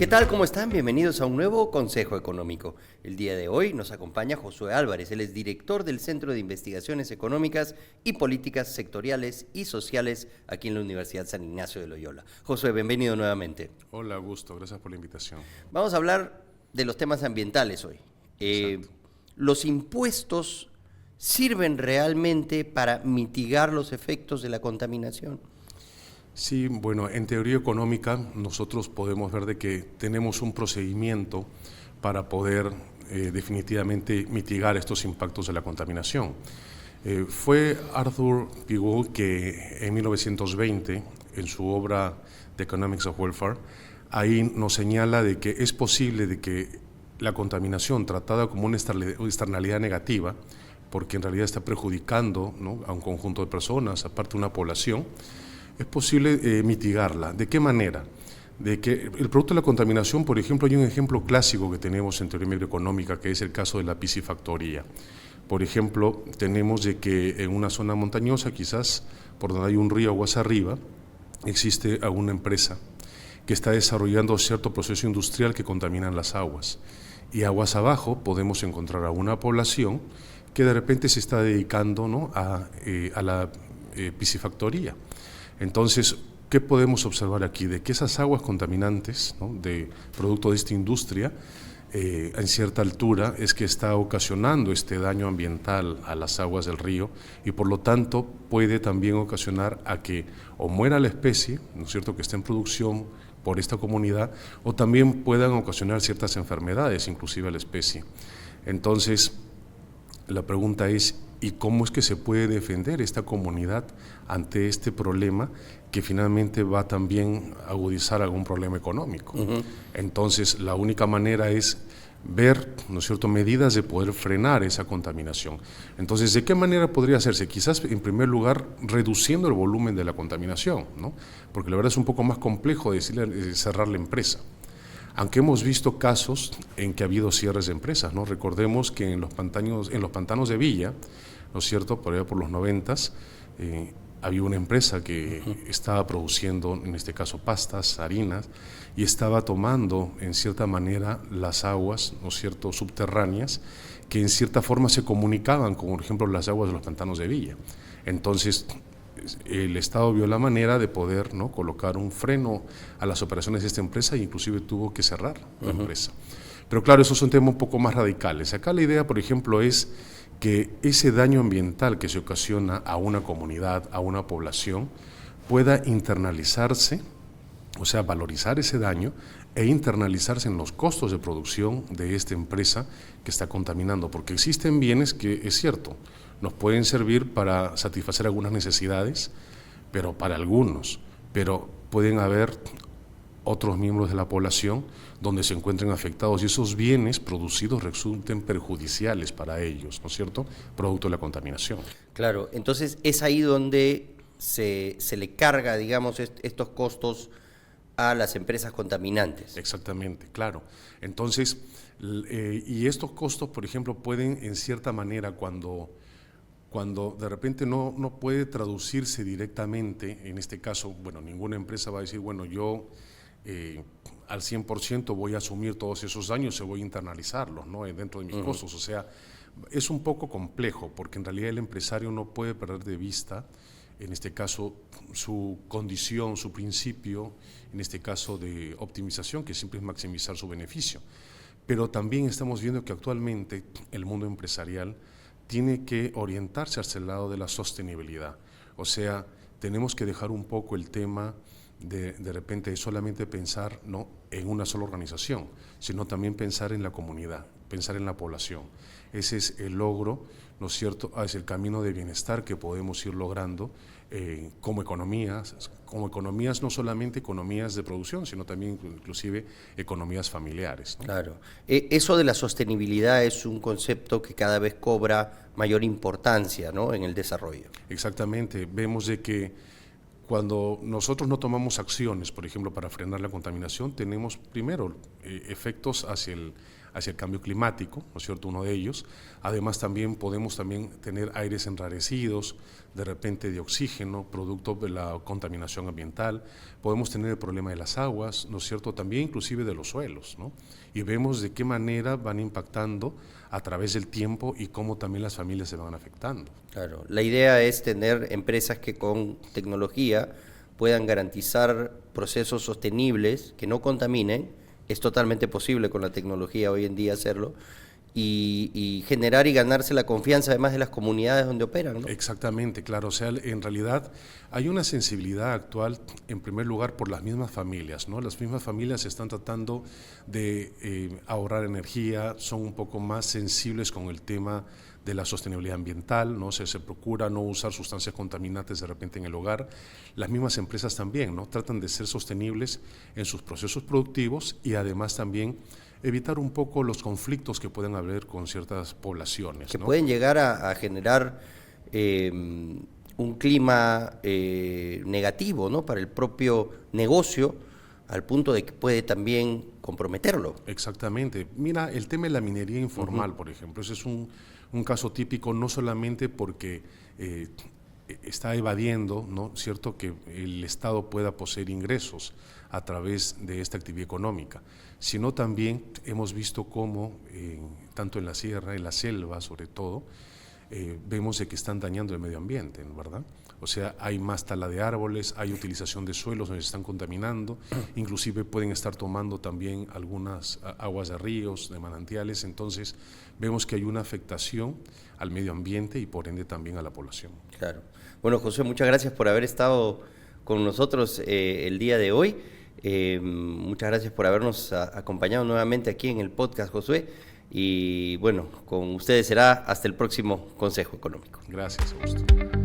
¿Qué tal? ¿Cómo están? Bienvenidos a un nuevo Consejo Económico. El día de hoy nos acompaña Josué Álvarez, él es director del Centro de Investigaciones Económicas y Políticas Sectoriales y Sociales aquí en la Universidad San Ignacio de Loyola. Josué, bienvenido nuevamente. Hola, Augusto, gracias por la invitación. Vamos a hablar de los temas ambientales hoy. Exacto. ¿Los impuestos sirven realmente para mitigar los efectos de la contaminación? Sí, bueno, en teoría económica nosotros podemos ver de que tenemos un procedimiento para poder definitivamente mitigar estos impactos de la contaminación. Fue Arthur Pigou que en 1920, en su obra The Economics of Welfare, ahí nos señala de que es posible de que la contaminación tratada como una externalidad negativa, porque en realidad está perjudicando, ¿no?, a un conjunto de personas, aparte de una población, es posible mitigarla. ¿De qué manera? De que el producto de la contaminación, por ejemplo, hay un ejemplo clásico que tenemos en teoría microeconómica, que es el caso de la piscifactoría. Por ejemplo, tenemos de que en una zona montañosa, quizás por donde hay un río aguas arriba, existe alguna empresa que está desarrollando cierto proceso industrial que contamina las aguas. Y aguas abajo podemos encontrar a una población que de repente se está dedicando, ¿no?, a la piscifactoría. Entonces, ¿qué podemos observar aquí? De que esas aguas contaminantes, ¿no?, de producto de esta industria, en cierta altura, es que está ocasionando este daño ambiental a las aguas del río y por lo tanto puede también ocasionar a que o muera la especie, ¿no es cierto?, que está en producción por esta comunidad, o también puedan ocasionar ciertas enfermedades, inclusive a la especie. Entonces, la pregunta es, ¿y cómo es que se puede defender esta comunidad ante este problema que finalmente va también a agudizar algún problema económico? Entonces, la única manera es ver, ¿no es cierto?, medidas de poder frenar esa contaminación. Entonces, ¿de qué manera podría hacerse? Quizás, en primer lugar, reduciendo el volumen de la contaminación, ¿no? Porque la verdad es un poco más complejo decirle cerrar la empresa. Aunque hemos visto casos en que ha habido cierres de empresas, ¿no? Recordemos que en los pantanos de Villa, ¿no es cierto?, por allá por los 90s, había una empresa que estaba produciendo, en este caso, pastas, harinas, y estaba tomando, en cierta manera, las aguas, ¿no es cierto?, subterráneas, que en cierta forma se comunicaban con, por ejemplo, las aguas de los pantanos de Villa. Entonces, el Estado vio la manera de poder, ¿no?, colocar un freno a las operaciones de esta empresa e inclusive tuvo que cerrar la empresa. Pero claro, esos son temas un poco más radicales. Acá la idea, por ejemplo, es que ese daño ambiental que se ocasiona a una comunidad, a una población, pueda internalizarse, o sea, valorizar ese daño e internalizarse en los costos de producción de esta empresa que está contaminando, porque existen bienes que, es cierto, nos pueden servir para satisfacer algunas necesidades, pero para algunos, pero pueden haber otros miembros de la población donde se encuentren afectados y esos bienes producidos resulten perjudiciales para ellos, ¿no es cierto?, producto de la contaminación. Claro, entonces es ahí donde se le carga, digamos, estos costos a las empresas contaminantes. Exactamente, claro. Entonces, y estos costos, por ejemplo, pueden en cierta manera cuando de repente no puede traducirse directamente, en este caso, bueno, ninguna empresa va a decir, bueno, yo al 100% voy a asumir todos esos daños y voy a internalizarlos, ¿no?, dentro de mis costos. O sea, es un poco complejo porque en realidad el empresario no puede perder de vista, en este caso, su condición, su principio, en este caso de optimización, que siempre es maximizar su beneficio. Pero también estamos viendo que actualmente el mundo empresarial tiene que orientarse hacia el lado de la sostenibilidad. O sea, tenemos que dejar un poco el tema de repente solamente pensar, ¿no?, en una sola organización, sino también pensar en la comunidad, pensar en la población. Ese es el logro, ¿no es cierto?, hacia el camino de bienestar que podemos ir logrando como economías, no solamente economías de producción, sino también inclusive economías familiares, ¿no? Claro. Eso de la sostenibilidad es un concepto que cada vez cobra mayor importancia, ¿no?, en el desarrollo. Exactamente. Vemos de que cuando nosotros no tomamos acciones, por ejemplo, para frenar la contaminación, tenemos primero efectos hacia el cambio climático, ¿no es cierto?, uno de ellos. Además también podemos tener aires enrarecidos, de repente de oxígeno, producto de la contaminación ambiental. Podemos tener el problema de las aguas, ¿no es cierto?, también inclusive de los suelos, ¿no? Y vemos de qué manera van impactando a través del tiempo y cómo también las familias se van afectando. Claro, la idea es tener empresas que con tecnología puedan garantizar procesos sostenibles que no contaminen. Es totalmente posible con la tecnología hoy en día hacerlo, y generar y ganarse la confianza además de las comunidades donde operan, ¿no? Exactamente, claro. O sea, en realidad hay una sensibilidad actual, en primer lugar, por las mismas familias, ¿no? Las mismas familias están tratando de ahorrar energía, son un poco más sensibles con el tema de la sostenibilidad ambiental, ¿no? Se procura no usar sustancias contaminantes de repente en el hogar. Las mismas empresas también, ¿no?, tratan de ser sostenibles en sus procesos productivos y además también evitar un poco los conflictos que pueden haber con ciertas poblaciones, Que ¿no? pueden llegar a generar un clima negativo, ¿no?, para el propio negocio, al punto de que puede también comprometerlo. Exactamente. Mira, el tema de la minería informal, por ejemplo, ese es un caso típico, no solamente porque está evadiendo, ¿no?, cierto, que el Estado pueda poseer ingresos a través de esta actividad económica, sino también hemos visto cómo, tanto en la sierra, en la selva sobre todo, vemos de que están dañando el medio ambiente, ¿verdad? O sea, hay más tala de árboles, hay utilización de suelos donde se están contaminando, inclusive pueden estar tomando también algunas aguas de ríos, de manantiales. Entonces vemos que hay una afectación al medio ambiente y por ende también a la población. Claro. Bueno, José, muchas gracias por haber estado con nosotros el día de hoy. Muchas gracias por habernos acompañado nuevamente aquí en el podcast, Josué. Y bueno, con ustedes será hasta el próximo Consejo Económico. Gracias, Augusto.